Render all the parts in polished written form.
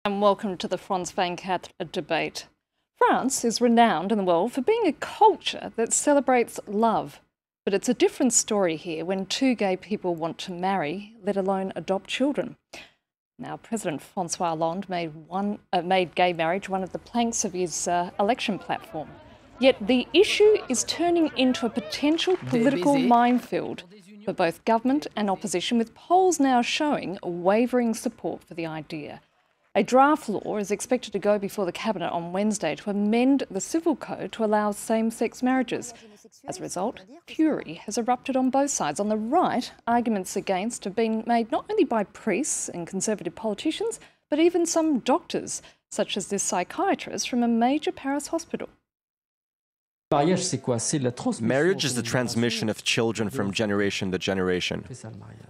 And welcome to the François Picard debate. France is renowned in the world for being a culture that celebrates love. But it's a different story here when two gay people want to marry, let alone adopt children. Now, President François Hollande made gay marriage one of the planks of his election platform. Yet the issue is turning into a potential political minefield for both government and opposition, with polls now showing a wavering support for the idea. A draft law is expected to go before the Cabinet on Wednesday to amend the civil code to allow same-sex marriages. As a result, fury has erupted on both sides. On the right, arguments against have been made not only by priests and conservative politicians, but even some doctors, such as this psychiatrist from a major Paris hospital. Marriage is the transmission of children from generation to generation.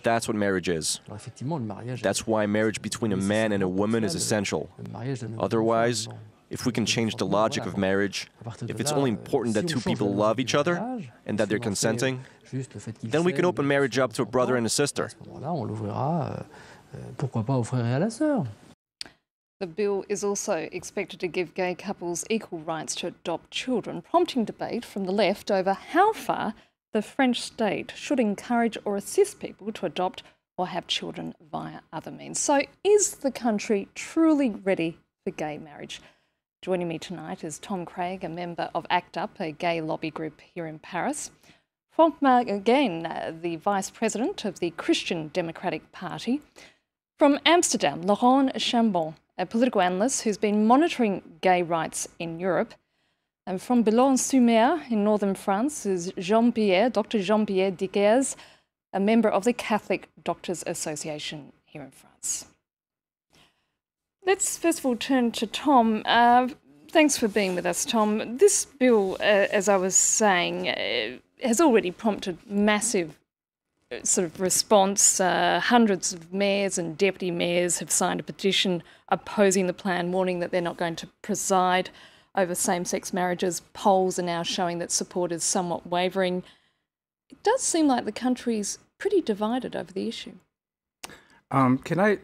That's what marriage is. That's why marriage between a man and a woman is essential. Otherwise, if we can change the logic of marriage, if it's only important that two people love each other and that they're consenting, then we can open marriage up to a brother and a sister. The bill is also expected to give gay couples equal rights to adopt children, prompting debate from the left over how far the French state should encourage or assist people to adopt or have children via other means. So is the country truly ready for gay marriage? Joining me tonight is Tom Craig, a member of ACT UP, a gay lobby group here in Paris. François again, the Vice President of the Christian Democratic Party. From Amsterdam, Laurent Chambon, a political analyst who's been monitoring gay rights in Europe. And from Boulogne-sur-Mer in northern France is Dr. Jean-Pierre Dickers, a member of the Catholic Doctors Association here in France. Let's first of all turn to Tom. Thanks for being with us, Tom. This bill, as I was saying, has already prompted massive sort of response. Hundreds of mayors and deputy mayors have signed a petition opposing the plan, warning that they're not going to preside over same-sex marriages. Polls are now showing that support is somewhat wavering. It does seem like the country's pretty divided over the issue. Can I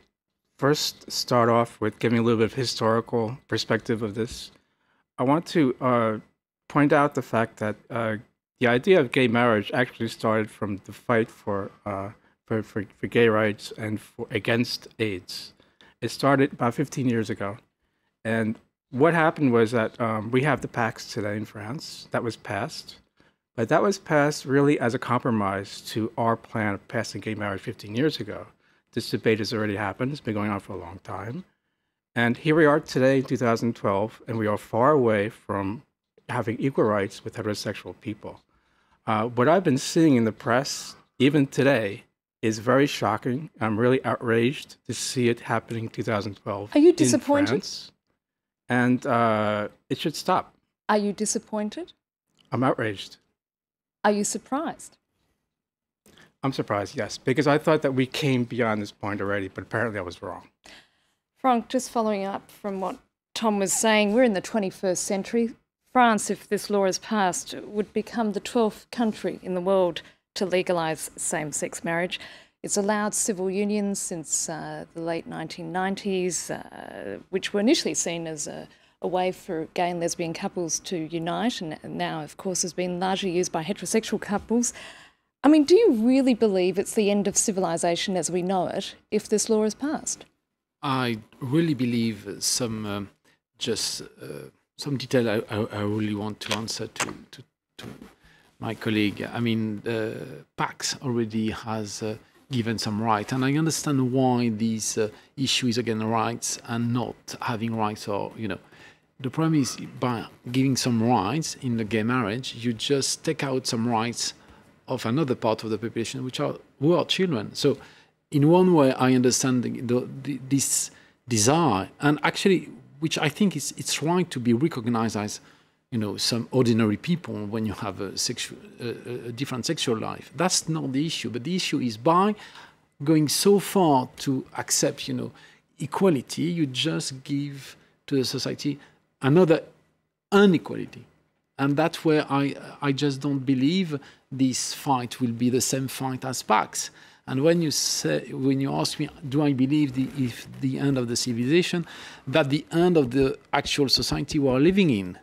first start off with giving a little bit of historical perspective of this? I want to point out the fact that the idea of gay marriage actually started from the fight for gay rights and against AIDS. It started about 15 years ago. And what happened was that we have the Pax today in France. That was passed. But that was passed really as a compromise to our plan of passing gay marriage 15 years ago. This debate has already happened. It's been going on for a long time. And here we are today in 2012, and we are far away from having equal rights with heterosexual people. What I've been seeing in the press, even today, is very shocking. I'm really outraged to see it happening in 2012. Are you disappointed? In France, and it should stop. Are you disappointed? I'm outraged. Are you surprised? I'm surprised, yes, because I thought that we came beyond this point already, but apparently I was wrong. Frank, just following up from what Tom was saying, we're in the 21st century. France, if this law is passed, would become the 12th country in the world to legalise same-sex marriage. It's allowed civil unions since the late 1990s, which were initially seen as a way for gay and lesbian couples to unite, and now, of course, has been largely used by heterosexual couples. I mean, do you really believe it's the end of civilization as we know it if this law is passed? I really believe some detail I really want to answer to my colleague. I mean, Pax already has given some right, and I understand why this issue is against rights and not having rights. Or the problem is by giving some rights in the gay marriage, you just take out some rights of another part of the population, who are children. So, in one way, I understand this desire, and actually, which I think it's right to be recognized as, some ordinary people when you have a different sexual life. That's not the issue, but the issue is by going so far to accept, equality, you just give to the society another inequality. And that's where I just don't believe this fight will be the same fight as Pax. And when you ask me, do I believe if the end of the civilization, that the end of the actual society we are living in,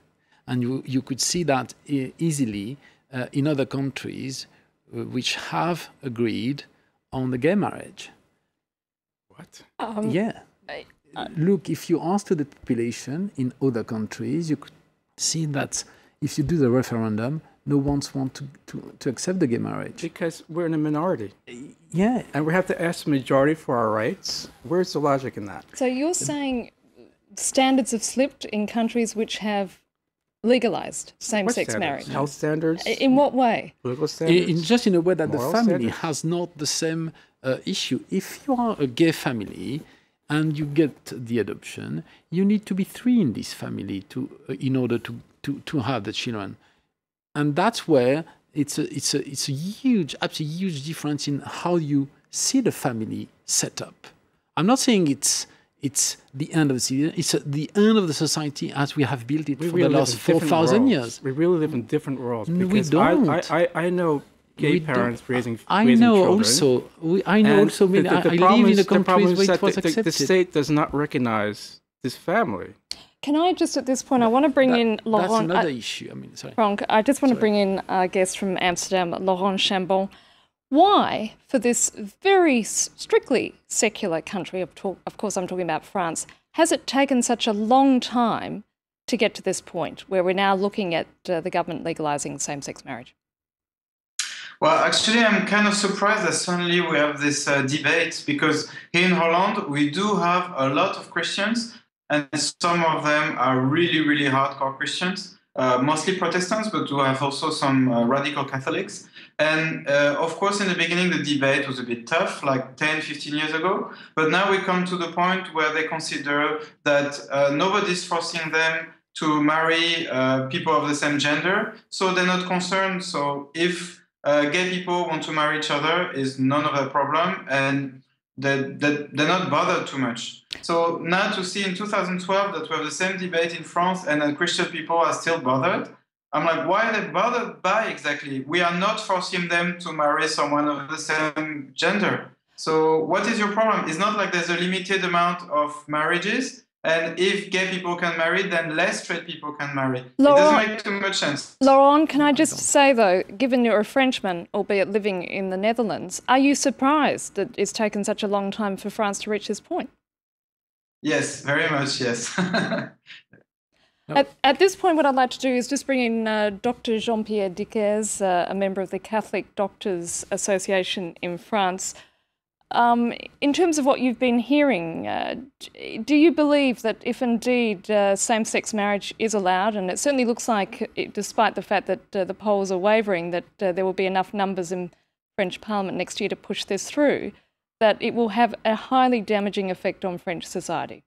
and you could see that easily in other countries which have agreed on the gay marriage. What? Yeah. Look, if you ask to the population in other countries, you could see that if you do the referendum, no one wants to accept the gay marriage. Because we're in a minority. Yeah. And we have to ask the majority for our rights. Where's the logic in that? So you're saying standards have slipped in countries which have legalized same-sex marriage? Health standards? In what way? Political standards? Just in a way that the family standards? has not the same issue. If you are a gay family and you get the adoption, you need to be 3 in this family in order to have the children. And that's where it's a huge, absolutely huge difference in how you see the family set up. I'm not saying it's the end of the civilization. It's the end of the society as we have built it for the last 4,000 years. We really live in different worlds. No, we Because don't. I know gay parents raising I children. know also. I know also. I live in a country where it was accepted. The state does not recognize this family. Can I just, at this point, I want to bring in Laurent. That's another issue. I mean, sorry. Franck, I just want to bring in our guest from Amsterdam, Laurent Chambon. Why, for this very strictly secular country, of course I'm talking about France, has it taken such a long time to get to this point where we're now looking at the government legalising same-sex marriage? Well, actually, I'm kind of surprised that suddenly we have this debate, because here in Holland, we do have a lot of Christians, and some of them are really, really hardcore Christians, mostly Protestants, but we have also some radical Catholics. And of course, in the beginning, the debate was a bit tough, like 10, 15 years ago. But now we come to the point where they consider that nobody's forcing them to marry people of the same gender, so they're not concerned. So if gay people want to marry each other, is none of their problem, and they're not bothered too much. So now to see in 2012 that we have the same debate in France and that Christian people are still bothered, I'm like, why are they bothered by exactly? We are not forcing them to marry someone of the same gender. So what is your problem? It's not like there's a limited amount of marriages, and if gay people can marry, then less straight people can marry. Laurent, it doesn't make too much sense. Laurent, can I just say, though, given you're a Frenchman, albeit living in the Netherlands, are you surprised that it's taken such a long time for France to reach this point? Yes, very much, yes. At this point, what I'd like to do is just bring in Dr. Jean-Pierre Dickès, a member of the Catholic Doctors Association in France. In terms of what you've been hearing, do you believe that if indeed same-sex marriage is allowed, and it certainly looks like, despite the fact that the polls are wavering, that there will be enough numbers in French Parliament next year to push this through, that it will have a highly damaging effect on French society?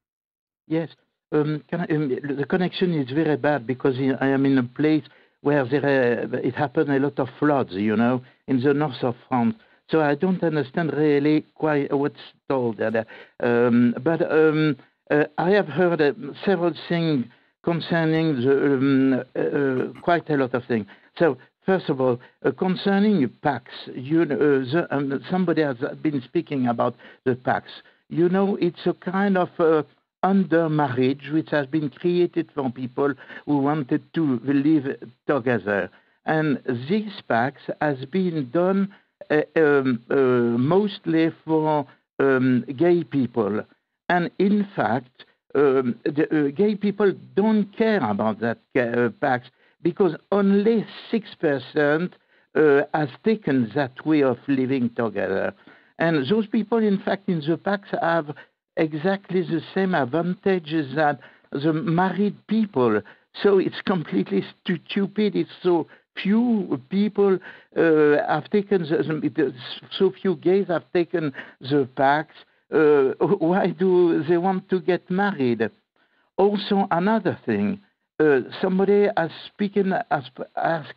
Yes. The connection is very bad because I am in a place where it happened a lot of floods, you know, in the north of France. So I don't understand really quite what's told there. But I have heard several things concerning quite a lot of things. So first of all, concerning PACS, somebody has been speaking about the PACS. You know, it's a kind of under marriage which has been created for people who wanted to live together. And this PACS has been done mostly for gay people. And in fact, the gay people don't care about that PACS because only 6% has taken that way of living together. And those people, in fact, in the PACS have exactly the same advantages that the married people. So it's completely stupid. It's so few people have taken, so few gays have taken the PACS. Why do they want to get married? Also, another thing, somebody has asked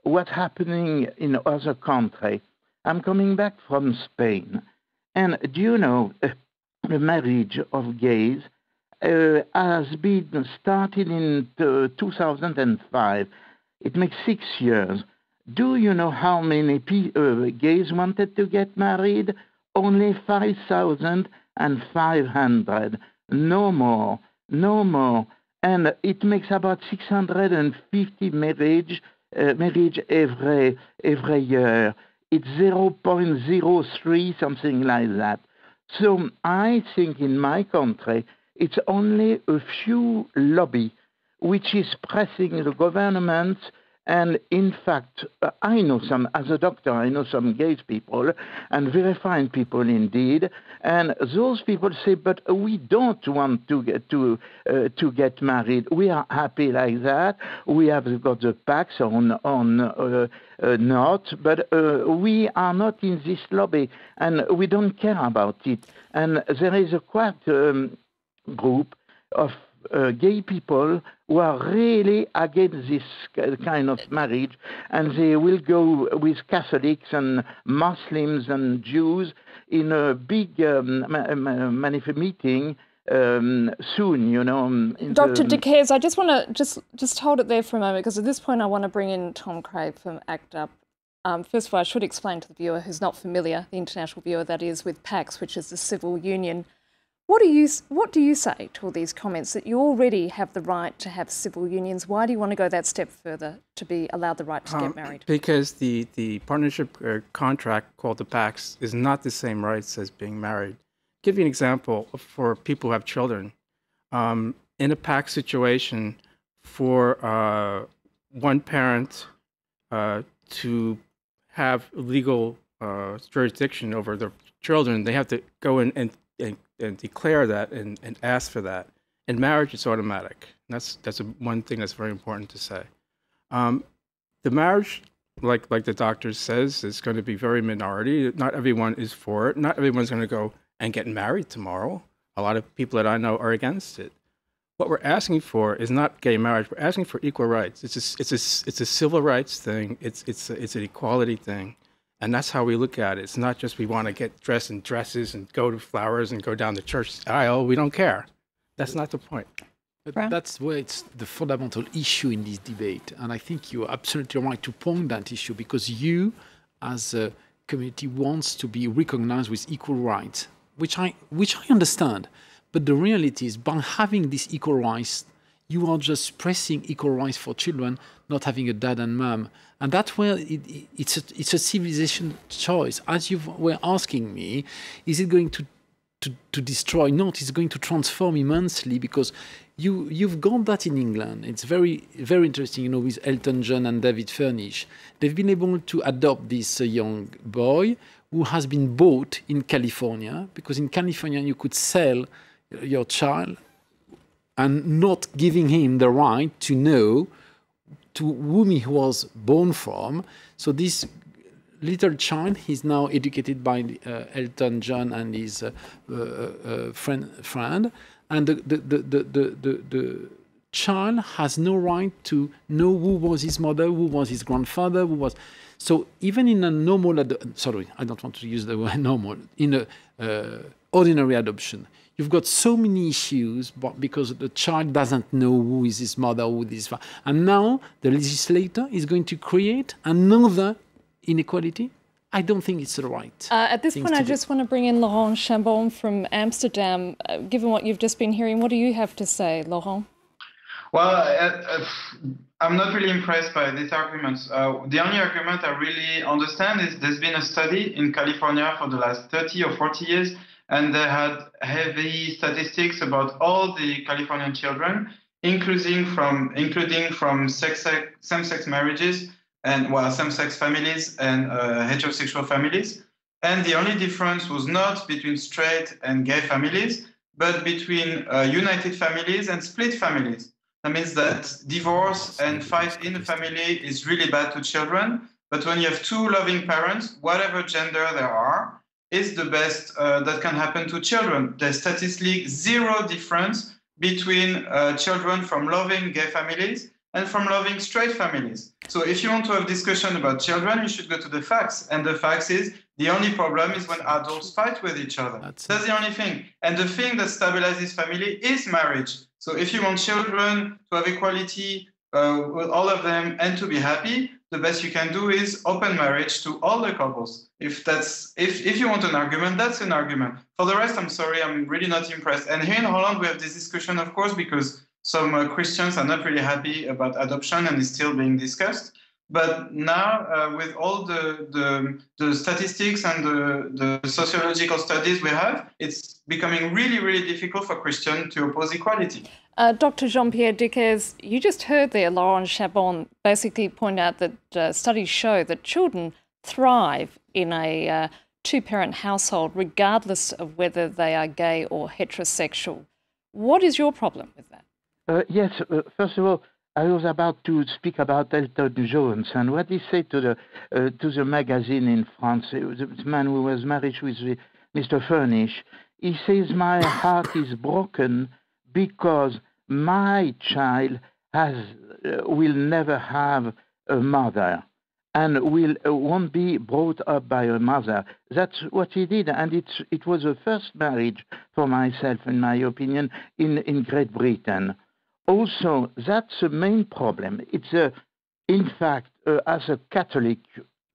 what's happening in other countries. I'm coming back from Spain. And do you know, the marriage of gays has been started in 2005. It makes 6 years. Do you know how many gays wanted to get married? Only 5,500. No more. No more. And it makes about 650 marriage every year. It's 0.03, something like that. So I think in my country, it's only a few lobby which is pressing the government. And in fact, I know some, as a doctor, I know some gay people, and very fine people indeed. And those people say, but we don't want to get married. We are happy like that. We have got the pacts or not, but we are not in this lobby, and we don't care about it. And there is a quite group of gay people who are really against this kind of marriage, and they will go with Catholics and Muslims and Jews in a big meeting soon, you know. Dr. Decaires, I just want to just hold it there for a moment, because at this point I want to bring in Tom Craig from ACT UP. First of all, I should explain to the viewer who's not familiar, the international viewer that is, with PACS, which is the civil union. What do you say to all these comments that you already have the right to have civil unions? Why do you want to go that step further to be allowed the right to get married? Because the partnership contract called the PACS is not the same rights as being married. I'll give you an example for people who have children. In a PACS situation, for one parent to have legal jurisdiction over their children, they have to go in and declare that and ask for that. In marriage, it's automatic. That's one thing that's very important to say. The marriage, like the doctor says, is going to be very minority. Not everyone is for it. Not everyone's going to go and get married tomorrow. A lot of people that I know are against it. What we're asking for is not gay marriage. We're asking for equal rights. It's a civil rights thing. It's an equality thing. And that's how we look at it. It's not just we want to get dressed in dresses and go to flowers and go down the church aisle. We don't care. That's not the point. But that's where it's the fundamental issue in this debate. And I think you're absolutely right to point that issue, because you, as a community, wants to be recognized with equal rights, which I understand. But the reality is, by having these equal rights, you are just pressing equal rights for children, not having a dad and mom. And that's where it's a civilization choice. As you were asking me, is it going to destroy? No, it's going to transform immensely, because you've got that in England. It's very, very interesting, you know, with Elton John and David Furnish. They've been able to adopt this young boy who has been bought in California, because in California you could sell your child and not giving him the right to know to whom he was born from. So this little child is now educated by Elton John and his friend, and the child has no right to know who was his mother, who was his grandfather, who was. So even in a normal, sorry, I don't want to use the word normal, in a ordinary adoption, you've got so many issues because the child doesn't know who is his mother, who is his father. And now the legislator is going to create another inequality. I don't think it's the right. At this point, I just want to bring in Laurent Chambon from Amsterdam. Given what you've just been hearing, what do you have to say, Laurent? Well, I'm not really impressed by these arguments. The only argument I really understand is there's been a study in California for the last 30 or 40 years, and they had heavy statistics about all the Californian children, including from same-sex marriages and same-sex families and heterosexual families. And the only difference was not between straight and gay families, but between united families and split families. That means that divorce and fight in the family is really bad to children. But when you have two loving parents, whatever gender they are, is the best that can happen to children. There's statistically zero difference between children from loving gay families and from loving straight families. So if you want to have discussion about children, you should go to the facts. And the facts is the only problem is when adults fight with each other. That's the only thing. And the thing that stabilizes family is marriage. So if you want children to have equality with all of them and to be happy, the best you can do is open marriage to all the couples. If you want an argument, that's an argument. For the rest, I'm sorry, I'm really not impressed. And here in Holland, we have this discussion, of course, because some Christians are not really happy about adoption and it's still being discussed. But now, with all the statistics and the sociological studies we have, it's becoming really, really difficult for Christians to oppose equality. Dr. Jean-Pierre Dickès, you just heard there Laurent Chabon basically point out that studies show that children thrive in a two-parent household regardless of whether they are gay or heterosexual. What is your problem with that? Yes, first of all, I was about to speak about Elton Jones and what he said to the magazine in France. It was a man who was married with Mr. Furnish. He says, "My heart is broken because my child will never have a mother and won't be brought up by a mother." That's what he did, and it was the first marriage for myself, in my opinion, in Great Britain. Also, that's the main problem. It's in fact, as a Catholic,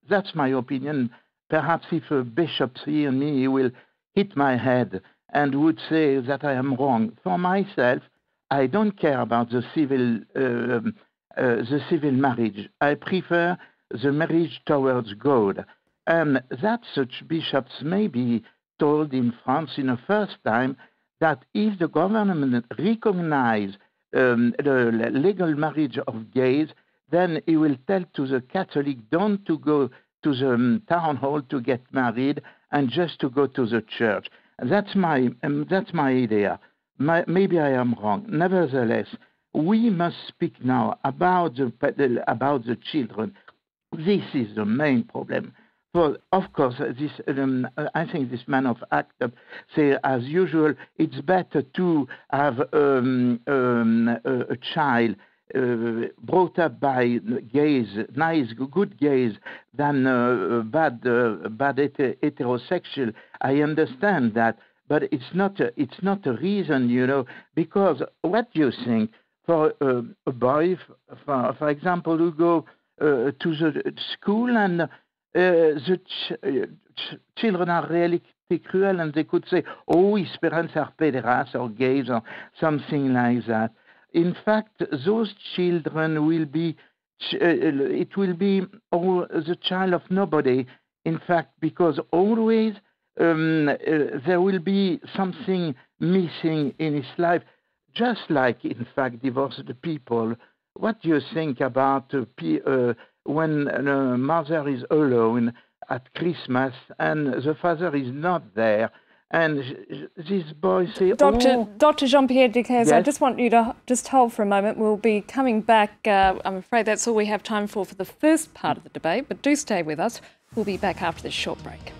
that's my opinion. Perhaps if a bishop hears me, he will hit my head and would say that I am wrong. For myself, I don't care about the civil marriage. I prefer the marriage towards God. And that such bishops may be told in France in the first time that if the government recognizes the legal marriage of gays, then he will tell to the Catholic don't to go to the town hall to get married and just to go to the church. That's my idea. Maybe I am wrong. Nevertheless, we must speak now about the children. This is the main problem. Well, of course, this I think this man of ACT UP say, as usual, it's better to have a child brought up by gays, nice, good gays, than bad heterosexual. I understand that, but it's not a reason, you know, because what do you think for a boy, for example, who go to the school and the children are really cruel and they could say, oh, his parents are pederastes or gays or something like that. In fact, those children will be, it will be the child of nobody, in fact, because always there will be something missing in his life, just like, in fact, divorced people. What do you think about when a mother is alone at Christmas and the father is not there, and this boy say, Dr. Jean-Pierre Dickès, yes? I just want you to just hold for a moment. We'll be coming back. I'm afraid that's all we have time for the first part of the debate, but do stay with us. We'll be back after this short break.